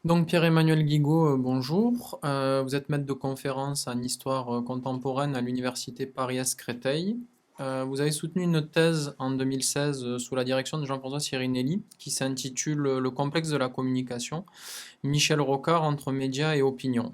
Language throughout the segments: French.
Donc Pierre-Emmanuel Guigaud, bonjour. Vous êtes maître de conférence en histoire contemporaine à l'université Paris-Est-Créteil. Vous avez soutenu une thèse en 2016 sous la direction de Jean-François Sirinelli qui s'intitule Le complexe de la communication, Michel Rocard entre médias et opinion.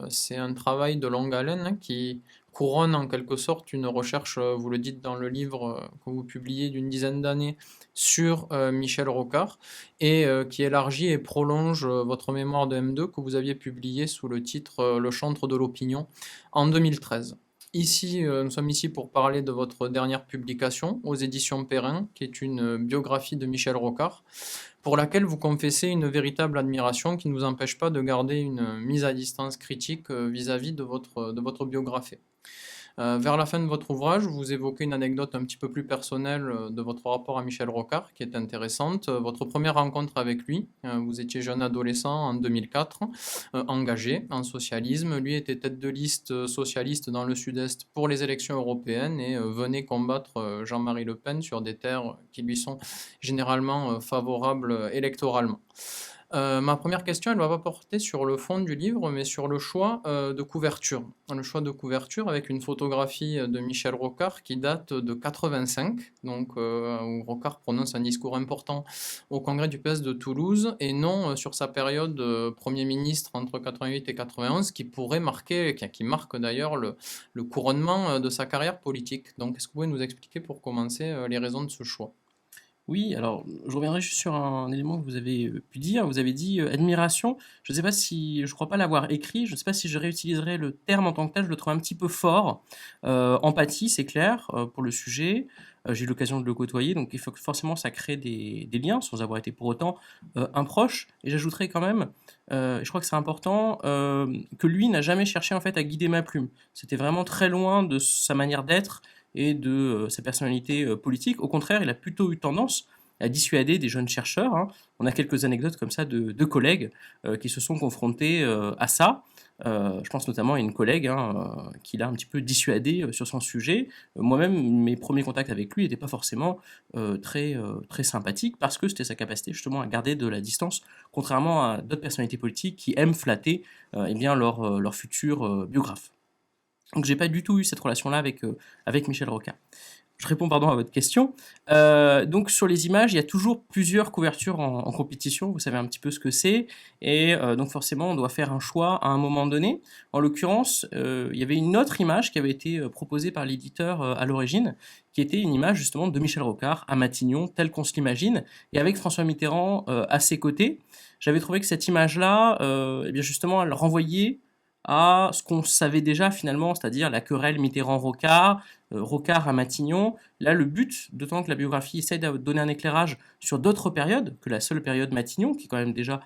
C'est un travail de longue haleine qui couronne en quelque sorte une recherche, vous le dites dans le livre que vous publiez d'une dizaine d'années sur Michel Rocard et qui élargit et prolonge votre mémoire de M2 que vous aviez publié sous le titre Le chantre de l'opinion en 2013. Ici, nous sommes ici pour parler de votre dernière publication aux éditions Perrin, qui est une biographie de Michel Rocard, pour laquelle vous confessez une véritable admiration qui ne vous empêche pas de garder une mise à distance critique vis-à-vis de votre biographie. Vers la fin de votre ouvrage, vous évoquez une anecdote un petit peu plus personnelle de votre rapport à Michel Rocard, qui est intéressante. Votre première rencontre avec lui, vous étiez jeune adolescent en 2004, engagé en socialisme. Lui était tête de liste socialiste dans le Sud-Est pour les élections européennes et venait combattre Jean-Marie Le Pen sur des terres qui lui sont généralement favorables électoralement. Ma première question, elle ne va pas porter sur le fond du livre, mais sur le choix de couverture. Le choix de couverture avec une photographie de Michel Rocard qui date de 85, donc où Rocard prononce un discours important au congrès du PS de Toulouse, et non sur sa période Premier ministre entre 88 et 91, qui pourrait marquer, qui marque d'ailleurs le couronnement de sa carrière politique. Donc, est-ce que vous pouvez nous expliquer pour commencer les raisons de ce choix? Oui, alors je reviendrai juste sur un élément que vous avez pu dire. Vous avez dit admiration. Je ne sais pas si, je crois pas l'avoir écrit. Je ne sais pas si je réutiliserai le terme en tant que tel. Je le trouve un petit peu fort. Empathie, c'est clair, pour le sujet. J'ai eu l'occasion de le côtoyer, donc il faut que forcément ça crée des liens, sans avoir été pour autant un proche. Et j'ajouterai quand même, je crois que c'est important, que lui n'a jamais cherché en fait à guider ma plume. C'était vraiment très loin de sa manière d'être et de sa personnalité politique. Au contraire, il a plutôt eu tendance à dissuader des jeunes chercheurs, hein. On a quelques anecdotes comme ça de collègues qui se sont confrontés à ça. Je pense notamment à une collègue, hein, qui l'a un petit peu dissuadé sur son sujet. Moi-même, mes premiers contacts avec lui n'étaient pas forcément très sympathiques parce que c'était sa capacité justement à garder de la distance, contrairement à d'autres personnalités politiques qui aiment flatter eh bien, leur futur biographe. Donc j'ai pas du tout eu cette relation-là avec Michel Rocard. Je réponds pardon à votre question. Donc sur les images, il y a toujours plusieurs couvertures en compétition, vous savez un petit peu ce que c'est, et donc forcément on doit faire un choix à un moment donné. En l'occurrence, il y avait une autre image qui avait été proposée par l'éditeur à l'origine, qui était une image justement de Michel Rocard à Matignon, telle qu'on se l'imagine, et avec François Mitterrand à ses côtés. J'avais trouvé que cette image-là, eh bien justement, elle renvoyait à ce qu'on savait déjà finalement, c'est-à-dire la querelle Mitterrand-Rocard, Rocard à Matignon. Là, le but, d'autant que la biographie essaie de donner un éclairage sur d'autres périodes que la seule période Matignon, qui est quand même déjà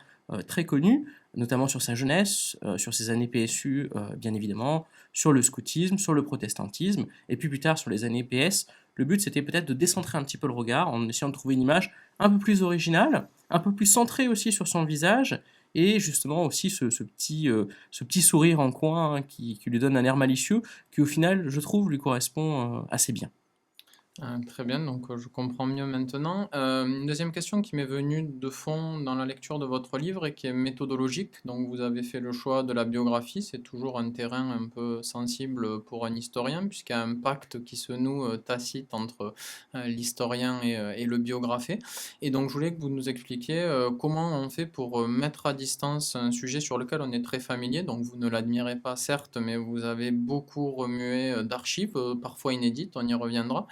très connue, notamment sur sa jeunesse, sur ses années PSU, bien évidemment, sur le scoutisme, sur le protestantisme, et puis plus tard sur les années PS. Le but, c'était peut-être de décentrer un petit peu le regard en essayant de trouver une image un peu plus originale, un peu plus centrée aussi sur son visage, et justement aussi ce petit sourire en coin, hein, qui lui donne un air malicieux, qui au final, je trouve, lui correspond assez bien. Très bien, donc je comprends mieux maintenant. Une deuxième question qui m'est venue de fond dans la lecture de votre livre et qui est méthodologique. Donc vous avez fait le choix de la biographie, c'est toujours un terrain un peu sensible pour un historien puisqu'il y a un pacte qui se noue tacite entre l'historien et le biographé. Et donc je voulais que vous nous expliquiez comment on fait pour mettre à distance un sujet sur lequel on est très familier. Donc vous ne l'admirez pas certes, mais vous avez beaucoup remué d'archives, parfois inédites, on y reviendra.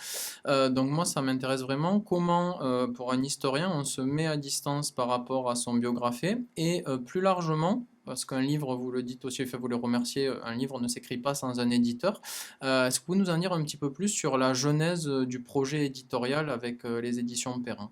Donc moi, ça m'intéresse vraiment comment, pour un historien, on se met à distance par rapport à son biographie et plus largement, parce qu'un livre, vous le dites aussi, enfin, vous le remerciez, un livre ne s'écrit pas sans un éditeur. Est-ce que vous pouvez nous en dire un petit peu plus sur la genèse du projet éditorial avec les éditions Perrin?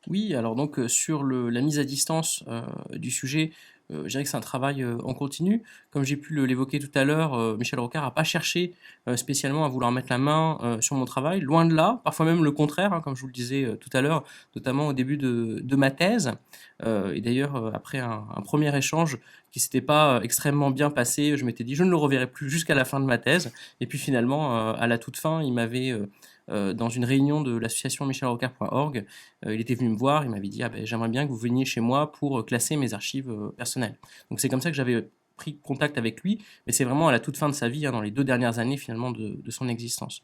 Oui, alors donc sur la mise à distance du sujet, je dirais que c'est un travail en continu. Comme j'ai pu l'évoquer tout à l'heure, Michel Rocard n'a pas cherché spécialement à vouloir mettre la main sur mon travail, loin de là, parfois même le contraire, hein, comme je vous le disais tout à l'heure, notamment au début de ma thèse. Et d'ailleurs, après un premier échange qui s'était pas extrêmement bien passé, je m'étais dit je ne le reverrai plus jusqu'à la fin de ma thèse. Et puis finalement, à la toute fin, il m'avait dans une réunion de l'association michelrocard.org. Il était venu me voir, il m'avait dit ah ben, j'aimerais bien que vous veniez chez moi pour classer mes archives personnelles. Donc c'est comme ça que j'avais pris contact avec lui, mais c'est vraiment à la toute fin de sa vie, hein, dans les 2 dernières années finalement de son existence.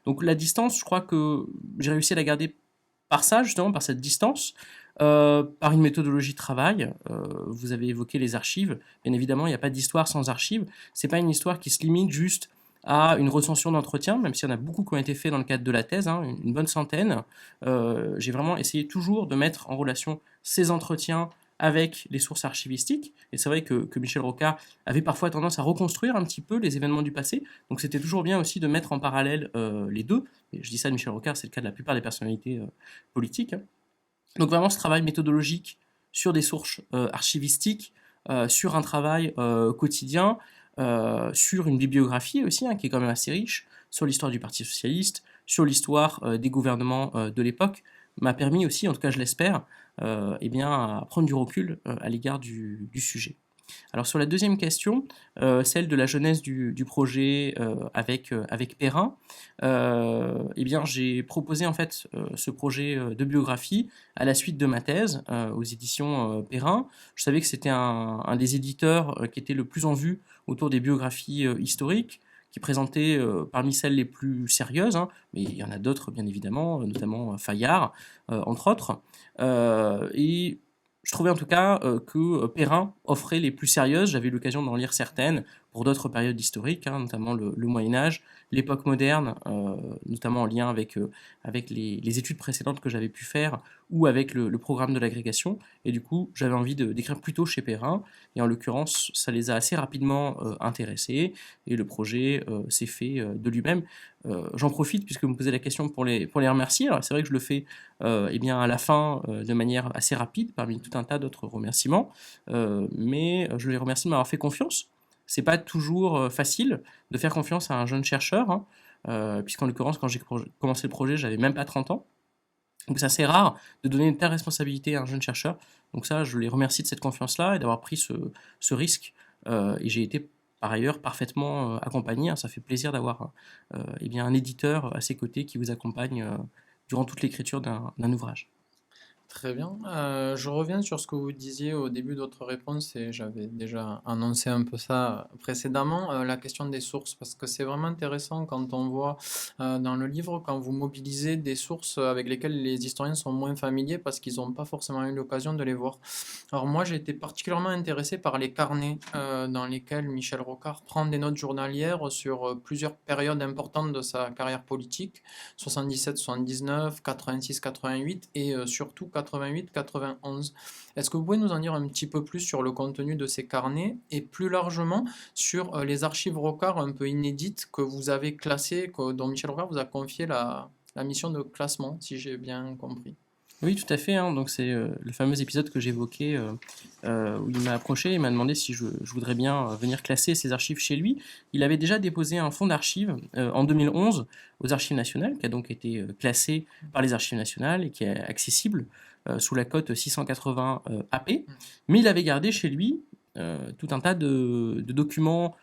Donc la distance, je crois que j'ai réussi à la garder par ça, justement, par cette distance, par une méthodologie de travail. Vous avez évoqué les archives. Bien évidemment, il n'y a pas d'histoire sans archives. C'est pas une histoire qui se limite juste à une recension d'entretien, même s'il y en a beaucoup qui ont été faits dans le cadre de la thèse, hein, une bonne centaine. J'ai vraiment essayé toujours de mettre en relation ces entretiens avec les sources archivistiques. Et c'est vrai que Michel Rocard avait parfois tendance à reconstruire un petit peu les événements du passé. Donc c'était toujours bien aussi de mettre en parallèle les deux. Et je dis ça de Michel Rocard, c'est le cas de la plupart des personnalités politiques, hein. Donc vraiment ce travail méthodologique sur des sources archivistiques, sur un travail quotidien, sur une bibliographie aussi, hein, qui est quand même assez riche, sur l'histoire du Parti socialiste, sur l'histoire des gouvernements de l'époque, m'a permis aussi, en tout cas je l'espère, eh bien, à prendre du recul à l'égard du sujet. Alors sur la deuxième question, celle de la jeunesse du projet avec Perrin, eh bien j'ai proposé en fait ce projet de biographie à la suite de ma thèse aux éditions Perrin. Je savais que c'était un des éditeurs qui était le plus en vue autour des biographies historiques, qui présentait parmi celles les plus sérieuses, hein, mais il y en a d'autres bien évidemment, notamment Fayard, entre autres. Et je trouvais en tout cas que Perrin offrait les plus sérieuses. J'avais eu l'occasion d'en lire certaines pour d'autres périodes historiques, hein, notamment le Moyen Âge, l'époque moderne, notamment en lien avec les études précédentes que j'avais pu faire ou avec le programme de l'agrégation. Et du coup, j'avais envie d'écrire plutôt chez Perrin. Et en l'occurrence, ça les a assez rapidement intéressés. Et le projet s'est fait de lui-même. J'en profite puisque vous me posez la question pour les remercier. Alors c'est vrai que je le fais eh bien, à la fin de manière assez rapide parmi tout un tas d'autres remerciements, mais je les remercie de m'avoir fait confiance. C'est pas toujours facile de faire confiance à un jeune chercheur, hein, puisqu'en l'occurrence quand j'ai commencé le projet j'avais même pas 30 ans. Donc c'est assez rare de donner une telle responsabilité à un jeune chercheur. Donc ça, je les remercie de cette confiance-là et d'avoir pris ce risque. Et j'ai été par ailleurs parfaitement accompagné, hein. Ça fait plaisir d'avoir eh bien, un éditeur à ses côtés qui vous accompagne durant toute l'écriture d'un ouvrage. Très bien. Je reviens sur ce que vous disiez au début de votre réponse et j'avais déjà annoncé un peu ça précédemment, la question des sources, parce que c'est vraiment intéressant quand on voit dans le livre, quand vous mobilisez des sources avec lesquelles les historiens sont moins familiers parce qu'ils n'ont pas forcément eu l'occasion de les voir. Alors moi, j'ai été particulièrement intéressé par les carnets dans lesquels Michel Rocard prend des notes journalières sur plusieurs périodes importantes de sa carrière politique, 77-79, 86-88 et surtout 88-91. Est-ce que vous pouvez nous en dire un petit peu plus sur le contenu de ces carnets et plus largement sur les archives Rocard un peu inédites que vous avez classées, dont Michel Rocard vous a confié la mission de classement, si j'ai bien compris? Oui, tout à fait, hein. Donc c'est le fameux épisode que j'évoquais où il m'a approché et m'a demandé si je voudrais bien venir classer ses archives chez lui. Il avait déjà déposé un fonds d'archives en 2011 aux Archives nationales, qui a donc été classé par les Archives nationales et qui est accessible sous la cote 680 AP. Mais il avait gardé chez lui tout un tas de documents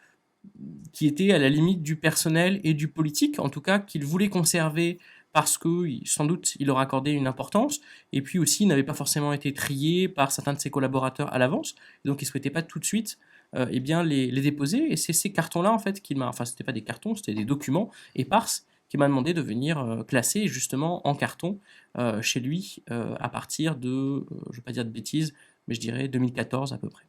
qui était à la limite du personnel et du politique, en tout cas qu'il voulait conserver parce que sans doute il leur accordait une importance, et puis aussi il n'avait pas forcément été trié par certains de ses collaborateurs à l'avance, donc il ne souhaitait pas tout de suite eh bien, les déposer, et c'est ces cartons-là en fait qu'il m'a, enfin c'était pas des cartons, c'était des documents éparses, qui m'a demandé de venir classer justement en carton chez lui à partir de, je ne vais pas dire de bêtises, mais je dirais 2014 à peu près.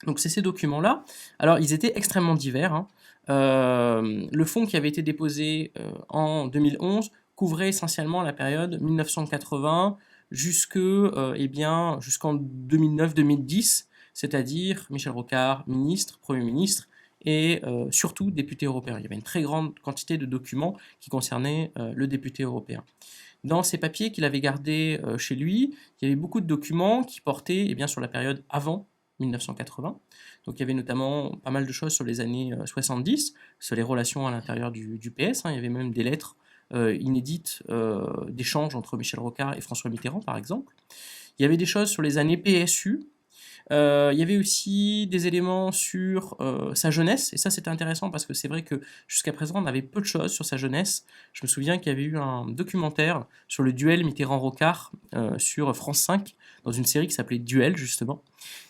Donc c'est ces documents-là. Alors ils étaient extrêmement divers, hein. Le fonds qui avait été déposé en 2011 couvrait essentiellement la période 1980 eh bien, jusqu'en 2009-2010, c'est-à-dire Michel Rocard, ministre, Premier ministre, et surtout député européen. Il y avait une très grande quantité de documents qui concernaient le député européen. Dans ces papiers qu'il avait gardés chez lui, il y avait beaucoup de documents qui portaient eh bien, sur la période avant 1980. Donc il y avait notamment pas mal de choses sur les années 70, sur les relations à l'intérieur du PS, hein. Il y avait même des lettres inédites d'échanges entre Michel Rocard et François Mitterrand, par exemple. Il y avait des choses sur les années PSU, Il y avait aussi des éléments sur sa jeunesse, et ça c'était intéressant parce que c'est vrai que jusqu'à présent on avait peu de choses sur sa jeunesse. Je me souviens qu'il y avait eu un documentaire sur le duel Mitterrand-Rocard sur France 5, dans une série qui s'appelait Duel justement.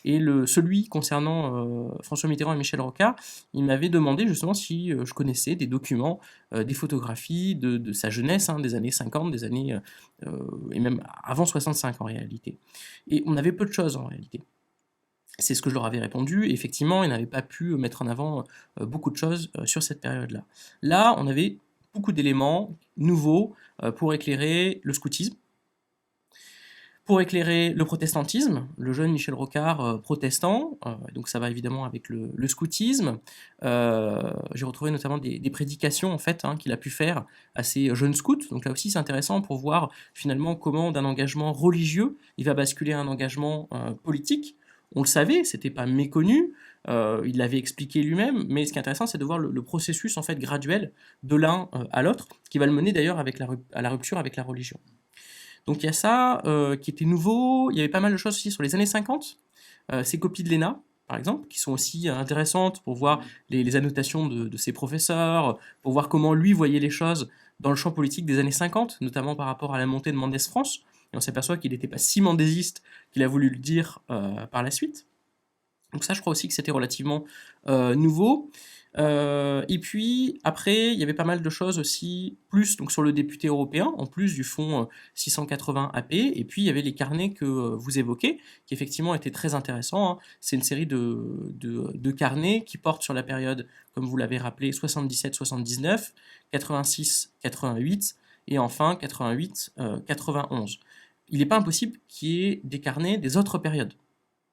Et celui concernant François Mitterrand et Michel Rocard, il m'avait demandé justement si je connaissais des documents, des photographies de sa jeunesse, hein, des années 50, des années, et même avant 65 en réalité. Et on avait peu de choses en réalité. C'est ce que je leur avais répondu. Effectivement, ils n'avaient pas pu mettre en avant beaucoup de choses sur cette période-là. Là, on avait beaucoup d'éléments nouveaux pour éclairer le scoutisme, pour éclairer le protestantisme, le jeune Michel Rocard protestant, donc ça va évidemment avec le scoutisme. J'ai retrouvé notamment des prédications en fait qu'il a pu faire à ces jeunes scouts. Donc là aussi c'est intéressant pour voir finalement comment d'un engagement religieux il va basculer à un engagement politique. On le savait, c'était pas méconnu, il l'avait expliqué lui-même, mais ce qui est intéressant c'est de voir le processus en fait graduel de l'un à l'autre, qui va le mener d'ailleurs à la rupture avec la religion. Donc il y a ça qui était nouveau. Il y avait pas mal de choses aussi sur les années 50. Ces copies de l'ENA, par exemple, qui sont aussi intéressantes pour voir les annotations de ses professeurs, pour voir comment lui voyait les choses dans le champ politique des années 50, notamment par rapport à la montée de Mendès France. Et on s'aperçoit qu'il n'était pas si mendésiste qu'il a voulu le dire par la suite. Donc ça, je crois aussi que c'était relativement nouveau. Et puis après, il y avait pas mal de choses aussi, plus donc sur le député européen, en plus du fonds 680 AP. Et puis il y avait les carnets que vous évoquez, qui effectivement étaient très intéressants, hein. C'est une série de carnets qui portent sur la période, comme vous l'avez rappelé, 77-79, 86-88 et enfin 88-91. Il n'est pas impossible qu'il y ait des carnets des autres périodes,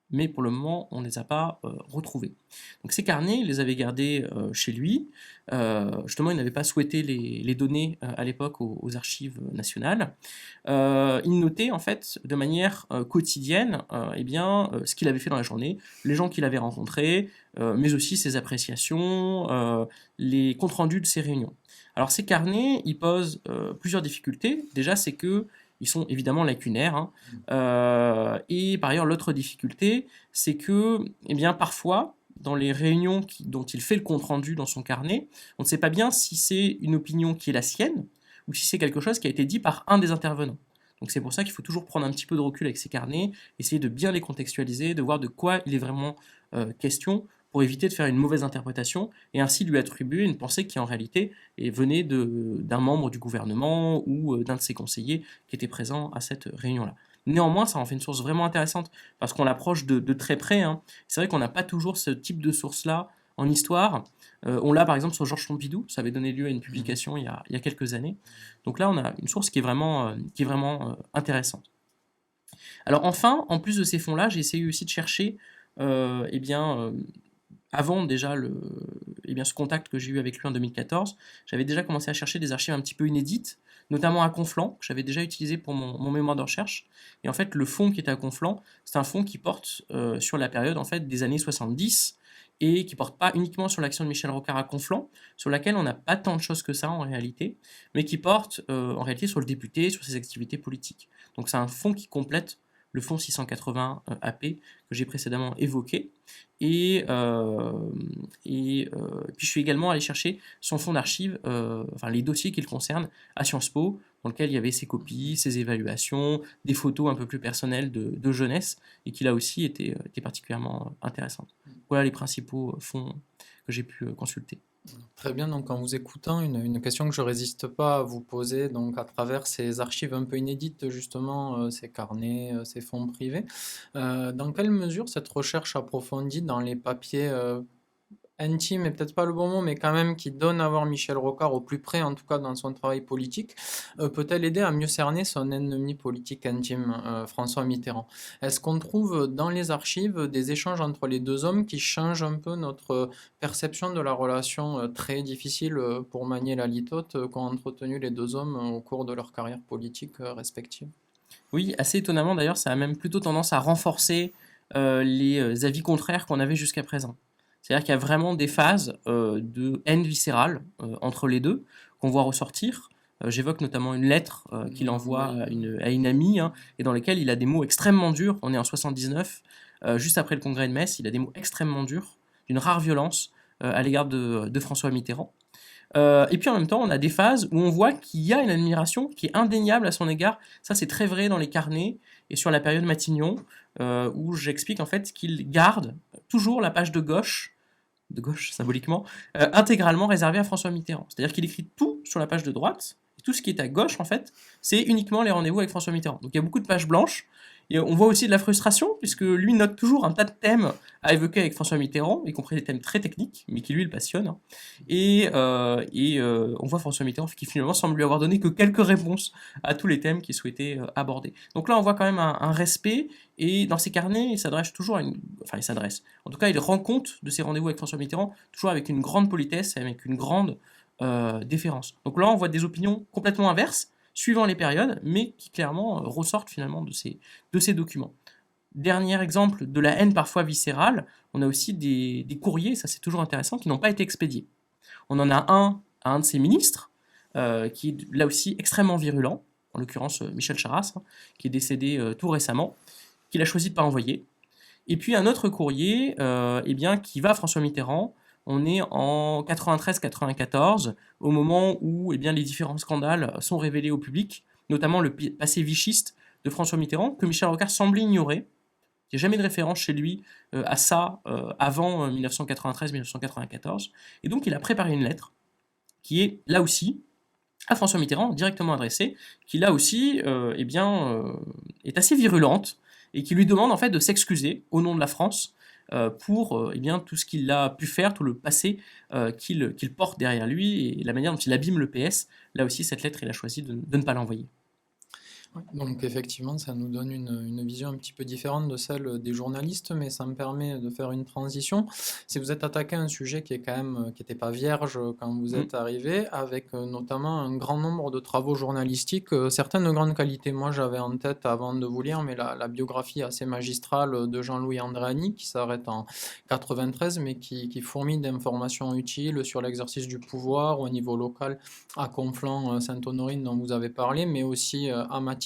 mais pour le moment, on ne les a pas retrouvés. Donc ces carnets, il les avait gardés chez lui. Justement, il n'avait pas souhaité les donner à l'époque aux archives nationales. Il notait en fait de manière quotidienne ce qu'il avait fait dans la journée, les gens qu'il avait rencontrés, mais aussi ses appréciations, les comptes rendus de ses réunions. Alors ces carnets, ils posent plusieurs difficultés. Déjà, c'est que ils sont évidemment lacunaires, hein. Et par ailleurs, l'autre difficulté, c'est que, parfois, dans les réunions dont il fait le compte-rendu dans son carnet, on ne sait pas bien si c'est une opinion qui est la sienne ou si c'est quelque chose qui a été dit par un des intervenants. Donc c'est pour ça qu'il faut toujours prendre un petit peu de recul avec ces carnets, essayer de bien les contextualiser, de voir de quoi il est vraiment question, pour éviter de faire une mauvaise interprétation et ainsi lui attribuer une pensée qui en réalité venait d'un membre du gouvernement ou d'un de ses conseillers qui était présent à cette réunion-là. Néanmoins, ça en fait une source vraiment intéressante parce qu'on l'approche de très près, hein. C'est vrai qu'on n'a pas toujours ce type de source-là en histoire. On l'a par exemple sur Georges Pompidou, ça avait donné lieu à une publication il y a quelques années. Donc là, on a une source qui est vraiment intéressante. Alors enfin, en plus de ces fonds-là, j'ai essayé aussi de chercher avant déjà ce contact que j'ai eu avec lui en 2014, j'avais déjà commencé à chercher des archives un petit peu inédites, notamment à Conflans, que j'avais déjà utilisé pour mon mémoire de recherche. Et en fait, le fonds qui est à Conflans, c'est un fonds qui porte sur la période en fait, des années 70 et qui porte pas uniquement sur l'action de Michel Rocard à Conflans, sur laquelle on n'a pas tant de choses que ça en réalité, mais qui porte en réalité sur le député, sur ses activités politiques. Donc c'est un fonds qui complète le fonds 680 AP que j'ai précédemment évoqué. Et puis je suis également allé chercher son fonds d'archives, les dossiers qu'il concerne à Sciences Po, dans lequel il y avait ses copies, ses évaluations, des photos un peu plus personnelles de jeunesse, et qui là aussi étaient particulièrement intéressantes. Voilà les principaux fonds que j'ai pu consulter. Très bien, donc en vous écoutant, une question que je résiste pas à vous poser, donc à travers ces archives un peu inédites, justement, ces carnets, ces fonds privés, dans quelle mesure cette recherche approfondie dans les papiers intime est peut-être pas le bon mot, mais quand même qui donne à voir Michel Rocard au plus près, en tout cas dans son travail politique, peut-elle aider à mieux cerner son ennemi politique intime, François Mitterrand? Est-ce qu'on trouve dans les archives des échanges entre les deux hommes qui changent un peu notre perception de la relation très difficile pour manier la litote qu'ont entretenu les deux hommes au cours de leur carrière politique respective? Oui, assez étonnamment d'ailleurs, ça a même plutôt tendance à renforcer les avis contraires qu'on avait jusqu'à présent. C'est-à-dire qu'il y a vraiment des phases de haine viscérale entre les deux qu'on voit ressortir. J'évoque notamment une lettre qu'il envoie Oui. à une amie, hein, et dans laquelle il a des mots extrêmement durs. On est en 79, juste après le congrès de Metz, il a des mots extrêmement durs, d'une rare violence à l'égard de François Mitterrand. Et puis en même temps, on a des phases où on voit qu'il y a une admiration qui est indéniable à son égard. Ça, c'est très vrai dans les carnets et sur la période Matignon, où j'explique en fait qu'il garde toujours la page de gauche symboliquement, intégralement réservée à François Mitterrand. C'est-à-dire qu'il écrit tout sur la page de droite, et tout ce qui est à gauche, en fait, c'est uniquement les rendez-vous avec François Mitterrand. Donc il y a beaucoup de pages blanches, et on voit aussi de la frustration, puisque lui note toujours un tas de thèmes à évoquer avec François Mitterrand, y compris des thèmes très techniques, mais qui lui le passionnent. Hein. On voit François Mitterrand qui finalement semble lui avoir donné que quelques réponses à tous les thèmes qu'il souhaitait aborder. Donc là, on voit quand même un respect, et dans ses carnets, il s'adresse toujours à une... Enfin, il s'adresse. En tout cas, il rend compte de ses rendez-vous avec François Mitterrand, toujours avec une grande politesse et avec une grande déférence. Donc là, on voit des opinions complètement inverses, suivant les périodes, mais qui clairement ressortent finalement de ces documents. Dernier exemple de la haine parfois viscérale, on a aussi des courriers, ça c'est toujours intéressant, qui n'ont pas été expédiés. On en a un à un de ses ministres, qui est là aussi extrêmement virulent, en l'occurrence Michel Charasse, hein, qui est décédé tout récemment, qu'il a choisi de ne pas envoyer. Et puis un autre courrier eh bien, qui va à François Mitterrand. On est en 93-94, au moment où eh bien, les différents scandales sont révélés au public, notamment le passé vichiste de François Mitterrand, que Michel Rocard semblait ignorer. Il n'y a jamais de référence chez lui à ça avant 1993-1994. Et donc il a préparé une lettre qui est là aussi à François Mitterrand, directement adressée, qui là aussi est assez virulente et qui lui demande en fait de s'excuser au nom de la France pour eh bien, tout ce qu'il a pu faire, tout le passé qu'il porte derrière lui et la manière dont il abîme le PS. Là aussi, cette lettre, il a choisi de ne pas l'envoyer. Ouais, donc effectivement, ça nous donne une vision un petit peu différente de celle des journalistes, mais ça me permet de faire une transition. Si vous êtes attaqué à un sujet qui est quand même, qui n'était pas vierge quand vous Mm. êtes arrivé, avec notamment un grand nombre de travaux journalistiques, certains de grande qualité. Moi, j'avais en tête, avant de vous lire, mais la biographie assez magistrale de Jean-Louis Andréani, qui s'arrête en 93, mais qui fourmille d'informations utiles sur l'exercice du pouvoir au niveau local à Conflans-Sainte-Honorine dont vous avez parlé, mais aussi à Matignon.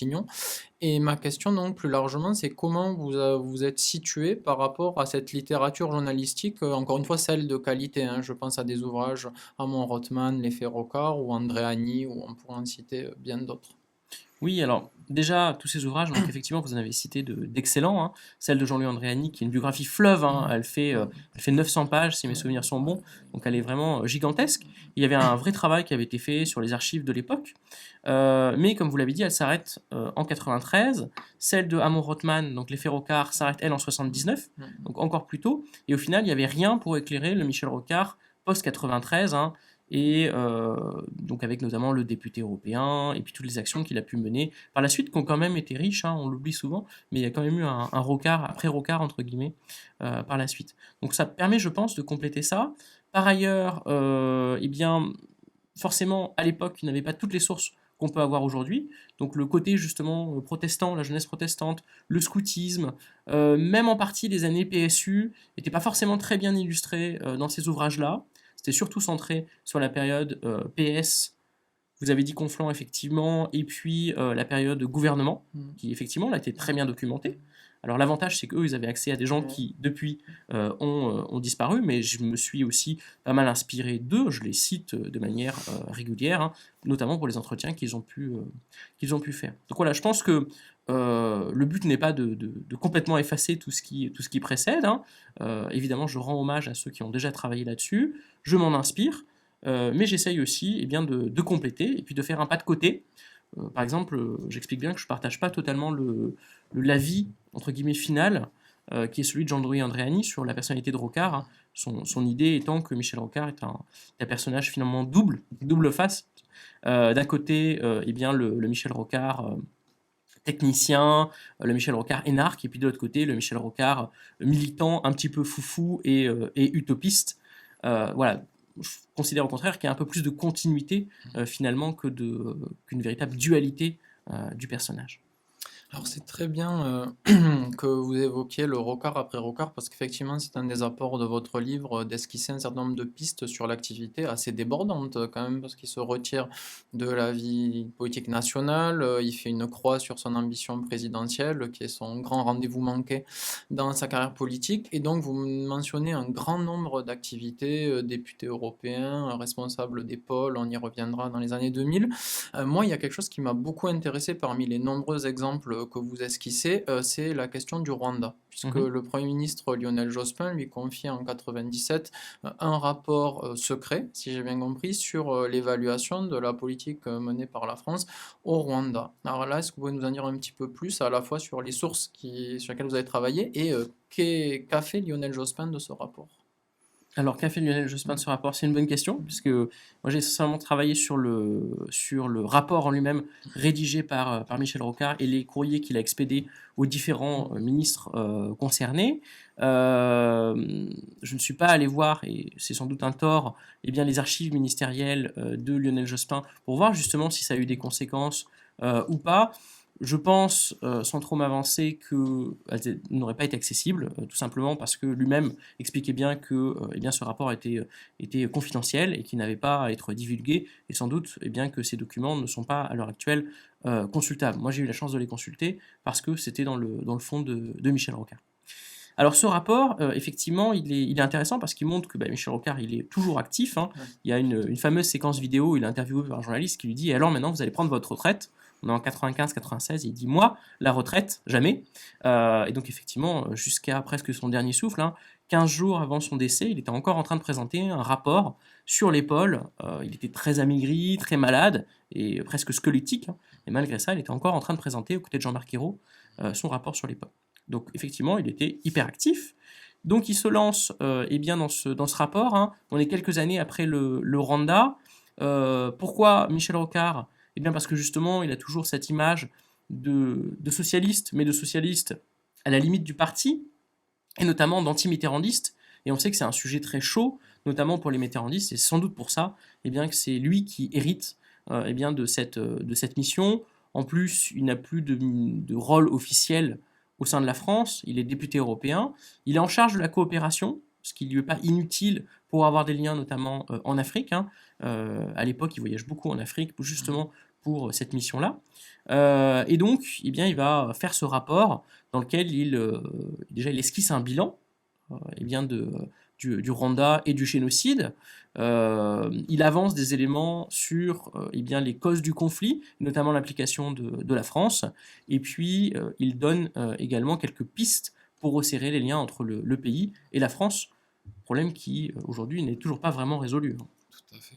Et ma question donc plus largement, c'est comment vous êtes situé par rapport à cette littérature journalistique, encore une fois celle de qualité, hein, je pense à des ouvrages Amon Rothman, Les Faits Rocard ou Andréani, ou on pourrait en citer bien d'autres. Oui, alors déjà, tous ces ouvrages, donc effectivement, vous en avez cité d'excellents. Hein. Celle de Jean-Louis Andréani, qui est une biographie fleuve, hein, elle fait 900 pages, si mes souvenirs sont bons, donc elle est vraiment gigantesque. Il y avait un vrai travail qui avait été fait sur les archives de l'époque, mais comme vous l'avez dit, elle s'arrête en 93. Celle de Amon Rothman, donc Les Faits Rocard, s'arrête elle en 79, donc encore plus tôt, et au final, il n'y avait rien pour éclairer le Michel Rocard post-93, hein, et donc avec notamment le député européen, et puis toutes les actions qu'il a pu mener par la suite, qui ont quand même été riches, hein, on l'oublie souvent, mais il y a quand même eu un Rocard, après Rocard, entre guillemets, par la suite. Donc ça permet, je pense, de compléter ça. Par ailleurs, eh bien, forcément, à l'époque, il n'avait pas toutes les sources qu'on peut avoir aujourd'hui. Donc le côté justement protestant, la jeunesse protestante, le scoutisme, même en partie les années PSU, n'étaient pas forcément très bien illustrés dans ces ouvrages-là. C'était surtout centré sur la période PS, vous avez dit Conflans effectivement, et puis la période gouvernement, qui effectivement a été très bien documentée. Alors l'avantage c'est qu'eux ils avaient accès à des gens qui depuis ont disparu, mais je me suis aussi pas mal inspiré d'eux, je les cite de manière régulière, hein, notamment pour les entretiens qu'ils ont pu faire. Donc voilà, je pense que le but n'est pas de complètement effacer tout ce qui précède. Hein. Évidemment, je rends hommage à ceux qui ont déjà travaillé là-dessus, je m'en inspire, mais j'essaye aussi eh bien, de compléter et puis de faire un pas de côté. Par exemple, j'explique bien que je ne partage pas totalement l'avis, entre guillemets, final, qui est celui de Jean-Louis Andréani sur la personnalité de Rocard. Hein. Son idée étant que Michel Rocard est un personnage finalement double face. D'un côté, eh bien, le Michel Rocard technicien, le Michel Rocard énarque, et puis de l'autre côté, le Michel Rocard militant, un petit peu foufou et utopiste. Voilà, je considère au contraire qu'il y a un peu plus de continuité finalement qu'une véritable dualité du personnage. Alors c'est très bien que vous évoquiez le Rocard après Rocard parce qu'effectivement c'est un des apports de votre livre d'esquisser un certain nombre de pistes sur l'activité assez débordante quand même parce qu'il se retire de la vie politique nationale, il fait une croix sur son ambition présidentielle qui est son grand rendez-vous manqué dans sa carrière politique et donc vous mentionnez un grand nombre d'activités, député européen, responsable des pôles, on y reviendra dans les années 2000. Moi, il y a quelque chose qui m'a beaucoup intéressé parmi les nombreux exemples que vous esquissez, c'est la question du Rwanda. Puisque Mhm. le Premier ministre Lionel Jospin lui confie en 97 un rapport secret, si j'ai bien compris, sur l'évaluation de la politique menée par la France au Rwanda. Alors là, est-ce que vous pouvez nous en dire un petit peu plus, à la fois sur les sources sur lesquelles vous avez travaillé et qu'a fait Lionel Jospin de ce rapport? Alors, qu'a fait Lionel Jospin de ce rapport? C'est une bonne question, puisque moi j'ai essentiellement travaillé sur le rapport en lui-même rédigé par Michel Rocard et les courriers qu'il a expédiés aux différents ministres concernés. Je ne suis pas allé voir, et c'est sans doute un tort, eh bien, les archives ministérielles de Lionel Jospin pour voir justement si ça a eu des conséquences ou pas. Je pense, sans trop m'avancer, qu'elle n'aurait pas été accessible, tout simplement parce que lui-même expliquait bien que eh bien, ce rapport était confidentiel et qu'il n'avait pas à être divulgué, et sans doute eh bien, que ces documents ne sont pas à l'heure actuelle consultables. Moi j'ai eu la chance de les consulter parce que c'était dans le fond de Michel Rocard. Alors ce rapport, effectivement, il est intéressant parce qu'il montre que Michel Rocard, il est toujours actif, hein. Ouais. Il y a une fameuse séquence vidéo où il est interviewé par un journaliste qui lui dit: «Et alors maintenant, vous allez prendre votre retraite?» On est en 95-96 et il dit: «Moi, la retraite, jamais.» Et donc effectivement, jusqu'à presque son dernier souffle, hein, 15 jours avant son décès, il était encore en train de présenter un rapport sur l'épaule. Il était très amaigri, très malade et presque squelettique, hein. Et malgré ça, il était encore en train de présenter, aux côtés de Jean-Marc Ayrault, son rapport sur l'épaule. Donc effectivement, il était hyper actif. Donc il se lance eh bien, dans ce rapport, hein. On est quelques années après le Rwanda. Pourquoi Michel Rocard? Eh bien parce que justement, il a toujours cette image de socialiste, mais de socialiste à la limite du parti, et notamment d'anti-mitterrandiste. Et on sait que c'est un sujet très chaud, notamment pour les mitterrandistes, et c'est sans doute pour ça eh bien, que c'est lui qui hérite eh bien, de cette mission. En plus, il n'a plus de rôle officiel au sein de la France, il est député européen, il est en charge de la coopération, ce qui ne lui est pas inutile pour avoir des liens notamment en Afrique, hein. À l'époque, il voyage beaucoup en Afrique, justement pour cette mission-là. Et donc, eh bien, il va faire ce rapport dans lequel déjà, il esquisse un bilan eh bien du Rwanda et du génocide. Il avance des éléments sur eh bien, les causes du conflit, notamment l'implication de la France, et puis il donne également quelques pistes pour resserrer les liens entre le pays et la France, problème qui aujourd'hui n'est toujours pas vraiment résolu, hein. Tout à fait.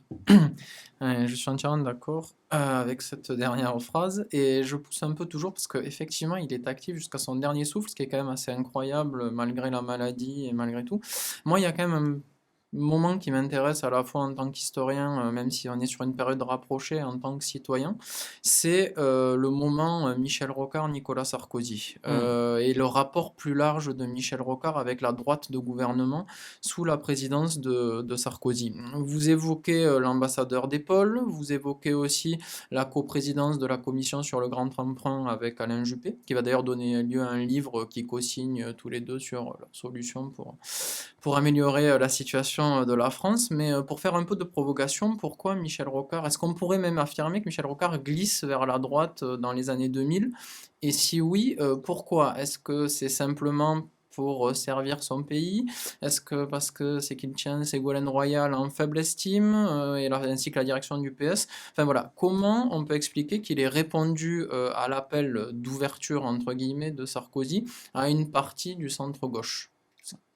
Ouais, je suis entièrement d'accord avec cette dernière phrase et je pousse un peu toujours parce qu'effectivement il est actif jusqu'à son dernier souffle, ce qui est quand même assez incroyable malgré la maladie et malgré tout. Moi, il y a quand même un moment qui m'intéresse à la fois en tant qu'historien, même si on est sur une période rapprochée en tant que citoyen, c'est le moment Michel Rocard-Nicolas Sarkozy Hmm. et le rapport plus large de Michel Rocard avec la droite de gouvernement sous la présidence de Sarkozy. Vous évoquez l'ambassadeur des pôles, vous évoquez aussi la coprésidence de la commission sur le grand emprunt avec Alain Juppé, qui va d'ailleurs donner lieu à un livre qui co-signe tous les deux sur la solution pour améliorer la situation de la France. Mais pour faire un peu de provocation, pourquoi Michel Rocard, est-ce qu'on pourrait même affirmer que Michel Rocard glisse vers la droite dans les années 2000? Et si oui, pourquoi? Est-ce que c'est simplement pour servir son pays? Est-ce que parce que c'est qu'il tient Ségolène Royal en faible estime, ainsi que la direction du PS? Enfin voilà, comment on peut expliquer qu'il ait répondu à l'appel d'ouverture, entre guillemets, de Sarkozy à une partie du centre-gauche?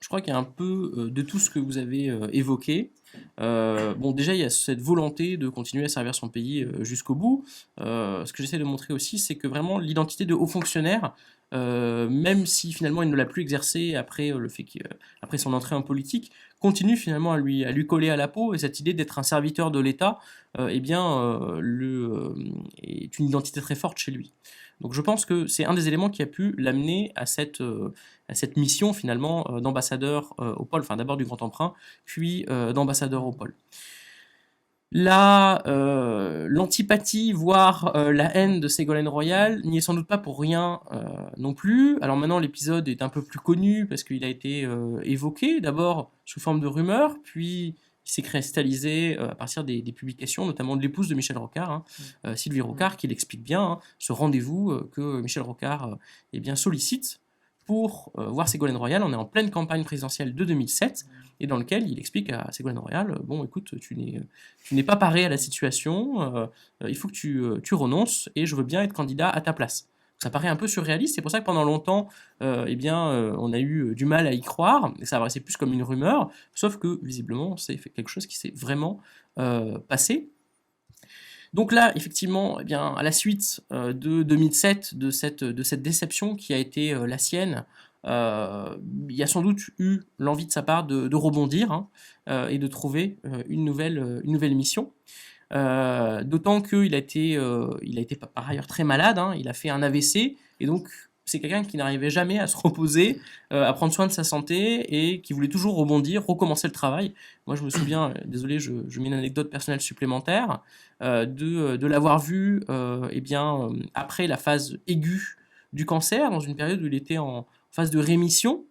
Je crois qu'il y a un peu de tout ce que vous avez évoqué. Bon, déjà, il y a cette volonté de continuer à servir son pays jusqu'au bout. Ce que j'essaie de montrer aussi, c'est que vraiment l'identité de haut fonctionnaire, même si finalement il ne l'a plus exercée après, après son entrée en politique, continue finalement à lui coller à la peau. Et cette idée d'être un serviteur de l'État eh bien, est une identité très forte chez lui. Donc je pense que c'est un des éléments qui a pu l'amener à cette mission finalement d'ambassadeur au pôle, enfin d'abord du Grand Emprunt, puis d'ambassadeur au pôle. L'antipathie, voire la haine de Ségolène Royal n'y est sans doute pas pour rien non plus. Alors maintenant, l'épisode est un peu plus connu parce qu'il a été évoqué, d'abord sous forme de rumeur, puis il s'est cristallisé à partir des publications, notamment de l'épouse de Michel Rocard, hein, Sylvie Rocard, qui l'explique bien, hein, ce rendez-vous que Michel Rocard eh bien, sollicite pour voir Ségolène Royal. On est en pleine campagne présidentielle de 2007, et dans lequel il explique à Ségolène Royal, bon écoute, tu n'es pas paré à la situation, il faut que tu renonces, et je veux bien être candidat à ta place. Ça paraît un peu surréaliste, c'est pour ça que pendant longtemps, on a eu du mal à y croire, et ça paraissait plus comme une rumeur, sauf que visiblement c'est quelque chose qui s'est vraiment passé. Donc là, effectivement, eh bien, à la suite de 2007, de cette déception qui a été la sienne, il y a sans doute eu l'envie de sa part de rebondir, hein, et de trouver une nouvelle mission. D'autant il a été par ailleurs très malade, hein, il a fait un AVC, et donc c'est quelqu'un qui n'arrivait jamais à se reposer, à prendre soin de sa santé, et qui voulait toujours rebondir, recommencer le travail. Moi, je me souviens, désolé, je mets une anecdote personnelle supplémentaire, de l'avoir vu après la phase aiguë du cancer, dans une période où il était en phase de rémission,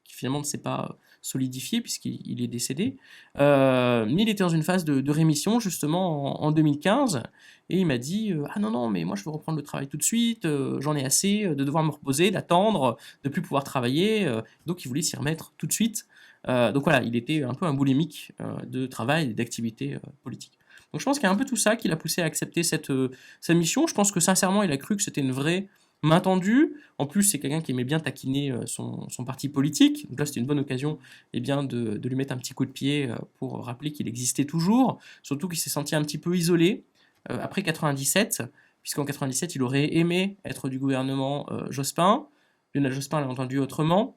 qui finalement ne s'est pas solidifié puisqu'il est décédé. Mais il était dans une phase de rémission justement en 2015, et il m'a dit ah non, non, mais moi je veux reprendre le travail tout de suite, j'en ai assez de devoir me reposer, d'attendre, de plus pouvoir travailler. Donc il voulait s'y remettre tout de suite. Donc voilà, il était un peu un boulimique de travail et d'activité politique. Donc je pense qu'il y a un peu tout ça qui l'a poussé à accepter sa mission. Je pense que sincèrement, il a cru que c'était une vraie main tendue. En plus, c'est quelqu'un qui aimait bien taquiner son parti politique. Donc là, c'était une bonne occasion de lui mettre un petit coup de pied pour rappeler qu'il existait toujours. Surtout qu'il s'est senti un petit peu isolé après 97, puisqu'en 97, il aurait aimé être du gouvernement Jospin. Lionel Jospin l'a entendu autrement.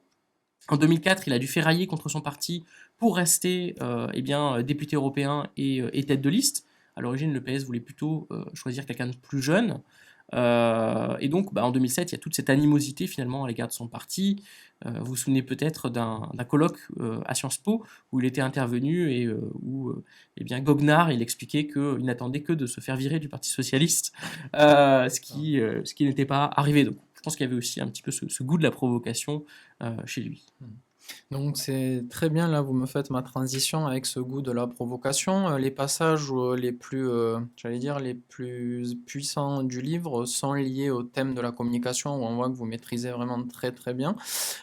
En 2004, il a dû ferrailler contre son parti pour rester député européen et tête de liste. À l'origine, le PS voulait plutôt choisir quelqu'un de plus jeune. Et donc, en 2007, il y a toute cette animosité finalement à l'égard de son parti. Vous vous souvenez peut-être d'un colloque à Sciences Po où il était intervenu, et où Goguenard, il expliquait qu'il n'attendait que de se faire virer du Parti Socialiste, ce qui n'était pas arrivé. Donc, je pense qu'il y avait aussi un petit peu ce goût de la provocation chez lui. Donc c'est très bien, là vous me faites ma transition avec ce goût de la provocation. Les passages les plus, j'allais dire, les plus puissants du livre sont liés au thème de la communication, où on voit que vous maîtrisez vraiment très très bien.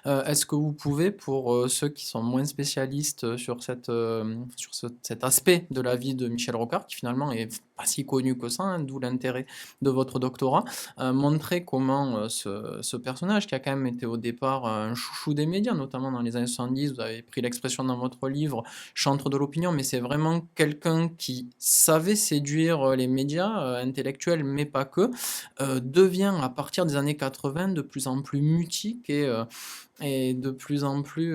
Est-ce que vous pouvez, pour ceux qui sont moins spécialistes sur cet aspect de la vie de Michel Rocard, qui finalement est pas si connu que ça, hein, d'où l'intérêt de votre doctorat, montrer comment ce personnage, qui a quand même été au départ un chouchou des médias, notamment dans les années 70, vous avez pris l'expression dans votre livre, chantre de l'opinion, mais c'est vraiment quelqu'un qui savait séduire les médias intellectuels, mais pas que, devient à partir des années 80 de plus en plus mutique, et de plus en plus,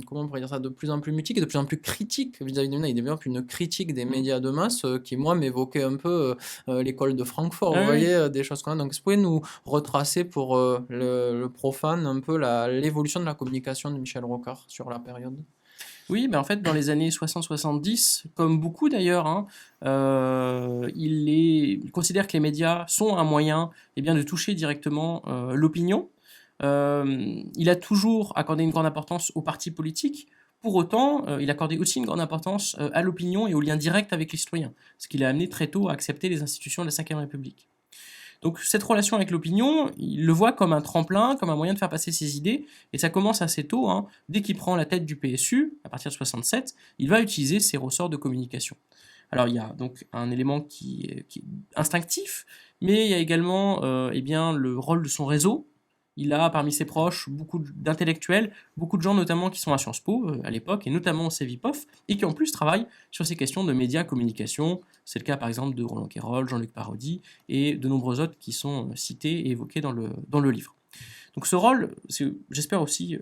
comment on pourrait dire ça, de plus en plus mutique et de plus en plus critique vis-à-vis des médias. Il développe une critique des médias de masse qui, moi, m'évoquait un peu l'école de Francfort, vous voyez, des choses comme ça. Donc, est-ce que vous pouvez nous retracer pour le profane un peu l'évolution de la communication de Michel Rocard sur la période? Oui, en fait, dans les années 60-70, comme beaucoup d'ailleurs, hein, il considère que les médias sont un moyen de toucher directement l'opinion. Il a toujours accordé une grande importance aux partis politiques. Pour autant, il accordait aussi une grande importance à l'opinion et au lien direct avec les citoyens, ce qui l'a amené très tôt à accepter les institutions de la Ve République. Donc cette relation avec l'opinion, il le voit comme un tremplin, comme un moyen de faire passer ses idées, et ça commence assez tôt, hein. Dès qu'il prend la tête du PSU, à partir de 67, il va utiliser ses ressorts de communication. Alors il y a donc un élément qui est instinctif, mais il y a également le rôle de son réseau. Il a parmi ses proches beaucoup d'intellectuels, beaucoup de gens notamment qui sont à Sciences Po à l'époque, et notamment au CEVIPOF, et qui en plus travaillent sur ces questions de médias, communication. C'est le cas par exemple de Roland Quérol, Jean-Luc Parodi, et de nombreux autres qui sont cités et évoqués dans le livre. Donc ce rôle, j'espère aussi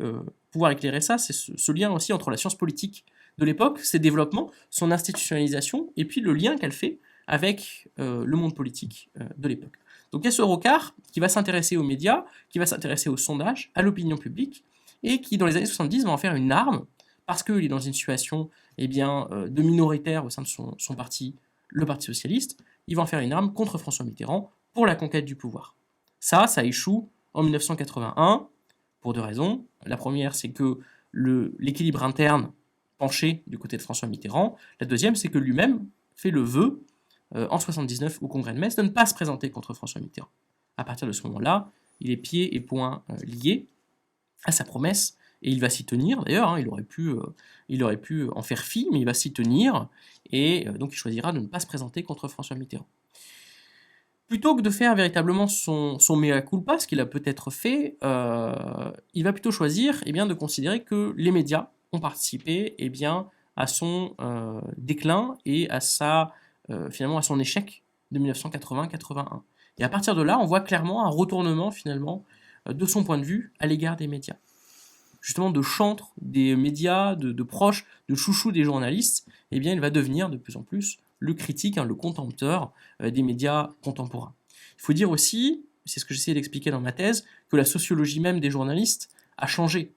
pouvoir éclairer ça, c'est ce lien aussi entre la science politique de l'époque, ses développements, son institutionnalisation, et puis le lien qu'elle fait avec le monde politique de l'époque. Donc il y a ce Rocard qui va s'intéresser aux médias, qui va s'intéresser aux sondages, à l'opinion publique, et qui dans les années 70 va en faire une arme, parce qu'il est dans une situation de minoritaire au sein de son parti, le Parti socialiste, il va en faire une arme contre François Mitterrand pour la conquête du pouvoir. Ça échoue en 1981 pour deux raisons. La première, c'est que l'équilibre interne penchait du côté de François Mitterrand. La deuxième, c'est que lui-même fait le vœu, en 79 au congrès de Metz, de ne pas se présenter contre François Mitterrand. À partir de ce moment-là, il est pieds et poings liés à sa promesse, et il va s'y tenir. D'ailleurs, il aurait pu en faire fi, mais il va s'y tenir, et donc il choisira de ne pas se présenter contre François Mitterrand. Plutôt que de faire véritablement son mea culpa, ce qu'il a peut-être fait, il va plutôt choisir de considérer que les médias ont participé à son déclin et finalement à son échec de 1980-81. Et à partir de là, on voit clairement un retournement finalement de son point de vue à l'égard des médias. Justement de chantre des médias, de proche, de chouchou des journalistes, il va devenir de plus en plus le critique, le contempteur des médias contemporains. Il faut dire aussi, c'est ce que j'essaie d'expliquer dans ma thèse, que la sociologie même des journalistes a changé.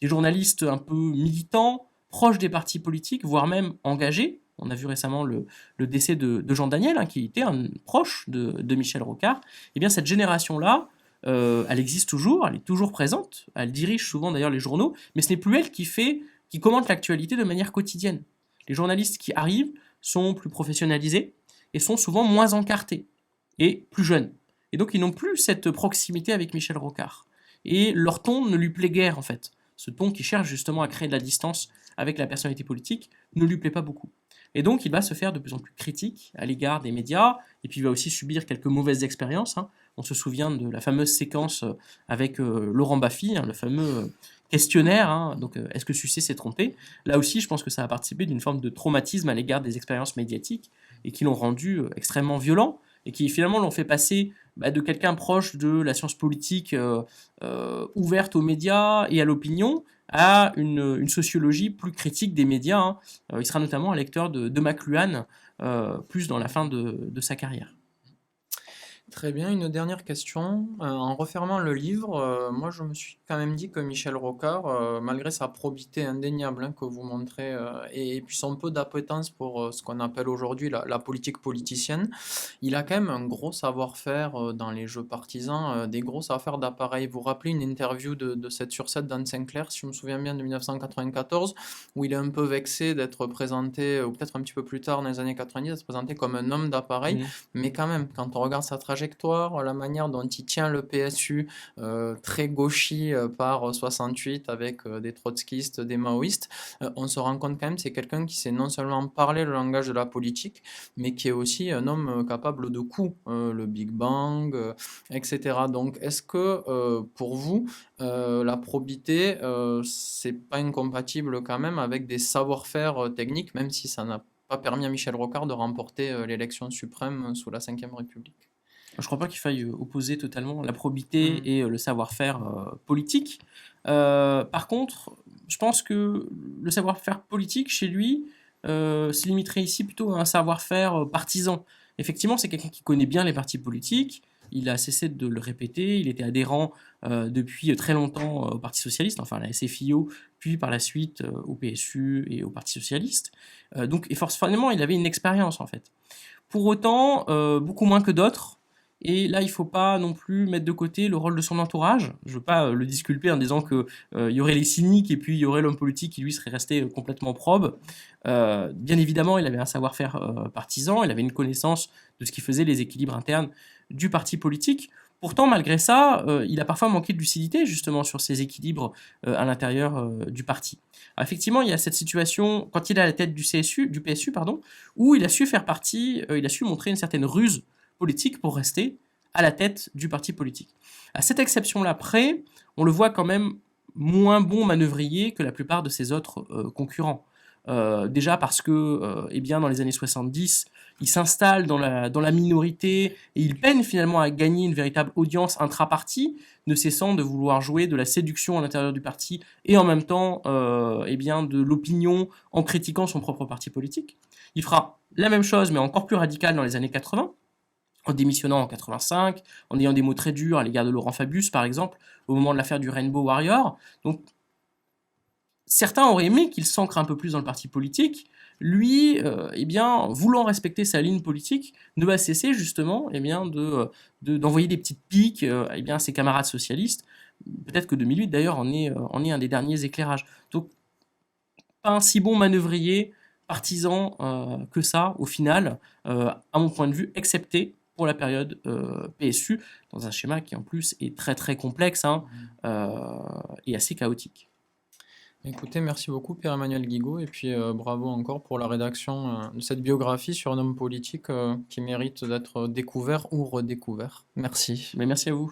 Des journalistes un peu militants, proches des partis politiques, voire même engagés. On a vu récemment le décès de Jean Daniel, qui était un proche de Michel Rocard. Cette génération-là, elle existe toujours, elle est toujours présente, elle dirige souvent d'ailleurs les journaux, mais ce n'est plus elle qui commente l'actualité de manière quotidienne. Les journalistes qui arrivent sont plus professionnalisés et sont souvent moins encartés et plus jeunes. Et donc ils n'ont plus cette proximité avec Michel Rocard. Et leur ton ne lui plaît guère en fait. Ce ton qui cherche justement à créer de la distance avec la personnalité politique ne lui plaît pas beaucoup. Et donc il va se faire de plus en plus critique à l'égard des médias, et puis il va aussi subir quelques mauvaises expériences. On se souvient de la fameuse séquence avec Laurent Baffy, le fameux questionnaire, donc est-ce que Sucé s'est trompé? Là aussi, je pense que ça a participé d'une forme de traumatisme à l'égard des expériences médiatiques, et qui l'ont rendu extrêmement violent, et qui finalement l'ont fait passer de quelqu'un proche de la science politique ouverte aux médias et à l'opinion, à une sociologie plus critique des médias. Il sera notamment un lecteur de McLuhan, plus dans la fin de sa carrière. Très bien, une dernière question. En refermant le livre, moi je me suis quand même dit que Michel Rocard, malgré sa probité indéniable que vous montrez, et puis son peu d'appétence pour ce qu'on appelle aujourd'hui la politique politicienne, il a quand même un gros savoir-faire dans les jeux partisans, des gros savoir-faire d'appareil. Vous vous rappelez une interview de 7 sur 7 d'Anne Sinclair, si je me souviens bien, de 1994, où il est un peu vexé d'être présenté, ou peut-être un petit peu plus tard dans les années 90, d'être présenté comme un homme d'appareil, mais quand même, quand on regarde sa trajectoire, la manière dont il tient le PSU, très gauchi par 68 avec des trotskistes, des maoïstes, on se rend compte quand même que c'est quelqu'un qui sait non seulement parler le langage de la politique, mais qui est aussi un homme capable de coups, le Big Bang, etc. Donc est-ce que pour vous, la probité, c'est pas incompatible quand même avec des savoir-faire techniques, même si ça n'a pas permis à Michel Rocard de remporter l'élection suprême sous la Ve République? Je ne crois pas qu'il faille opposer totalement la probité et le savoir-faire politique. Par contre, je pense que le savoir-faire politique, chez lui, se limiterait ici plutôt à un savoir-faire partisan. Effectivement, c'est quelqu'un qui connaît bien les partis politiques, il a cessé de le répéter, il était adhérent depuis très longtemps au Parti Socialiste, enfin à la SFIO, puis par la suite au PSU et au Parti Socialiste. Et forcément, il avait une expérience en fait. Pour autant, beaucoup moins que d'autres. Et là, il ne faut pas non plus mettre de côté le rôle de son entourage. Je ne veux pas le disculper en disant qu'il y aurait les cyniques et puis il y aurait l'homme politique qui, lui, serait resté complètement probe. Bien évidemment, il avait un savoir-faire partisan, il avait une connaissance de ce qui faisait les équilibres internes du parti politique. Pourtant, malgré ça, il a parfois manqué de lucidité, justement, sur ces équilibres à l'intérieur du parti. Alors, effectivement, il y a cette situation, quand il est à la tête du PSU, où il a su faire partie, il a su montrer une certaine ruse politique pour rester à la tête du parti politique. À cette exception-là près, on le voit quand même moins bon manœuvrier que la plupart de ses autres concurrents. Déjà parce que, dans les années 70, il s'installe dans la minorité et il peine finalement à gagner une véritable audience intra-parti, ne cessant de vouloir jouer de la séduction à l'intérieur du parti et en même temps de l'opinion en critiquant son propre parti politique. Il fera la même chose mais encore plus radicale dans les années 80, en démissionnant en 85, en ayant des mots très durs à l'égard de Laurent Fabius, par exemple, au moment de l'affaire du Rainbow Warrior. Donc, certains auraient aimé qu'il s'ancre un peu plus dans le parti politique, lui, eh bien, voulant respecter sa ligne politique, ne va cesser justement, eh bien, d'envoyer des petites piques, eh bien, à ses camarades socialistes. Peut-être que 2008 d'ailleurs en est un des derniers éclairages. Donc pas un si bon manœuvrier partisan que ça au final, à mon point de vue, excepté pour la période PSU, dans un schéma qui en plus est très très complexe, hein, et assez chaotique. Écoutez, merci beaucoup Pierre-Emmanuel Guigaud et puis bravo encore pour la rédaction de cette biographie sur un homme politique qui mérite d'être découvert ou redécouvert. Merci. Mais merci à vous.